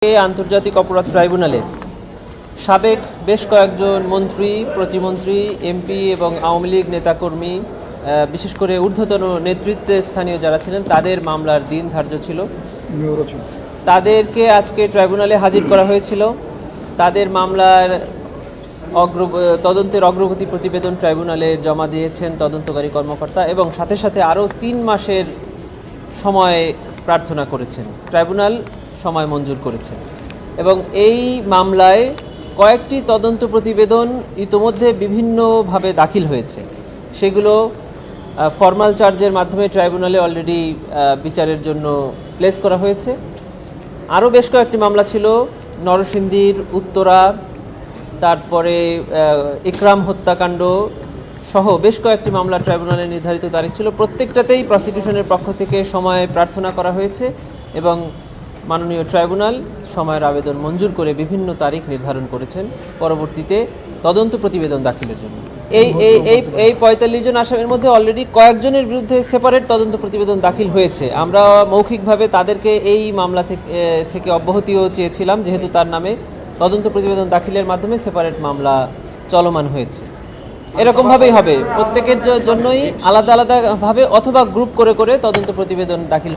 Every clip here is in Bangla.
আন্তর্জাতিক অপরাধ ট্রাইব্যুনালে সাবেক বেশ কয়েকজন মন্ত্রী, প্রতিমন্ত্রী, এমপি এবং আওয়ামী লীগ নেতাকর্মী, বিশেষ করে ঊর্ধ্বতন নেতৃত্বে স্থানীয় যারা ছিলেন তাদের মামলার দিন ধার্য ছিল। তাদেরকে আজকে ট্রাইব্যুনালে হাজির করা হয়েছিল। তাদের মামলার তদন্তের অগ্রগতি প্রতিবেদন ট্রাইব্যুনালে জমা দিয়েছেন তদন্তকারী কর্মকর্তা এবং সাথে সাথে আরও ৩ মাসের সময় প্রার্থনা করেছেন। ট্রাইব্যুনাল সময় মঞ্জুর করেছে এবং এই মামলায় কয়েকটি তদন্ত প্রতিবেদন ইতোমধ্যে বিভিন্নভাবে দাখিল হয়েছে। সেগুলো ফর্মাল চার্জের মাধ্যমে ট্রাইব্যুনালে অলরেডি বিচারের জন্য প্লেস করা হয়েছে। আরও বেশ কয়েকটি মামলা ছিল, নরসিংদীর উত্তরা, তারপরে ইকরাম হত্যাকাণ্ড সহ বেশ কয়েকটি মামলা ট্রাইব্যুনালে নির্ধারিত তারিখ ছিল। প্রত্যেকটাতেই প্রসিকিউশনের পক্ষ থেকে সময় প্রার্থনা করা হয়েছে এবং মাননীয় ট্রাইব্যুনাল সময়ের আবেদন মঞ্জুর করে বিভিন্ন তারিখ নির্ধারণ করেছেন পরবর্তীতে তদন্ত প্রতিবেদন দাখিলের জন্য। এই ৪৫ জন আসামির মধ্যে অলরেডি কয়েকজনের বিরুদ্ধে সেপারেট তদন্ত প্রতিবেদন দাখিল হয়েছে। আমরা মৌখিকভাবে তাদেরকে এই মামলা থেকে অব্যাহতিও চেয়েছিলাম, যেহেতু তার নামে তদন্ত প্রতিবেদন দাখিলের মাধ্যমে সেপারেট মামলা চলমান হয়েছে। এরকমভাবেই হবে, প্রত্যেকের জন্যই আলাদা আলাদাভাবে অথবা গ্রুপ করে করে তদন্ত প্রতিবেদন দাখিল।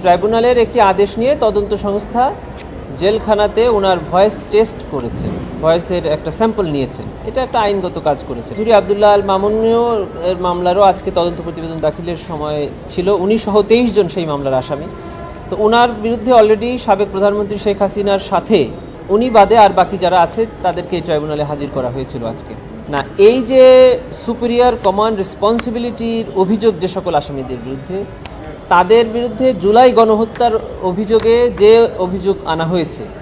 ট্রাইব্যুনালের একটি আদেশ নিয়ে তদন্ত সংস্থা জেলখানাতে ওনার ভয়েস টেস্ট করেছে, ভয়েসের একটা স্যাম্পল নিয়েছেন। এটা একটা আইনগত কাজ করেছে। চৌধুরী আবদুল্লাহ আল মামুনিও এর মামলারও আজকে তদন্ত প্রতিবেদন দাখিলের সময় ছিল। উনি সহ ২৩ জন সেই মামলার আসামি। তো ওনার বিরুদ্ধে অলরেডি সাবেক প্রধানমন্ত্রী শেখ হাসিনার সাথে উনি বাদে আর বাকি যারা আছে তাদেরকে এই ট্রাইব্যুনালে হাজির করা হয়েছিল আজকে। না, এই যে সুপিরিয়র কমান্ড রেসপন্সিবিলিটির অভিযোগ যে সকল আসামিদের বিরুদ্ধে, তাদের বিরুদ্ধে জুলাই গণহত্যার অভিযোগে যে অভিযোগ আনা হয়েছে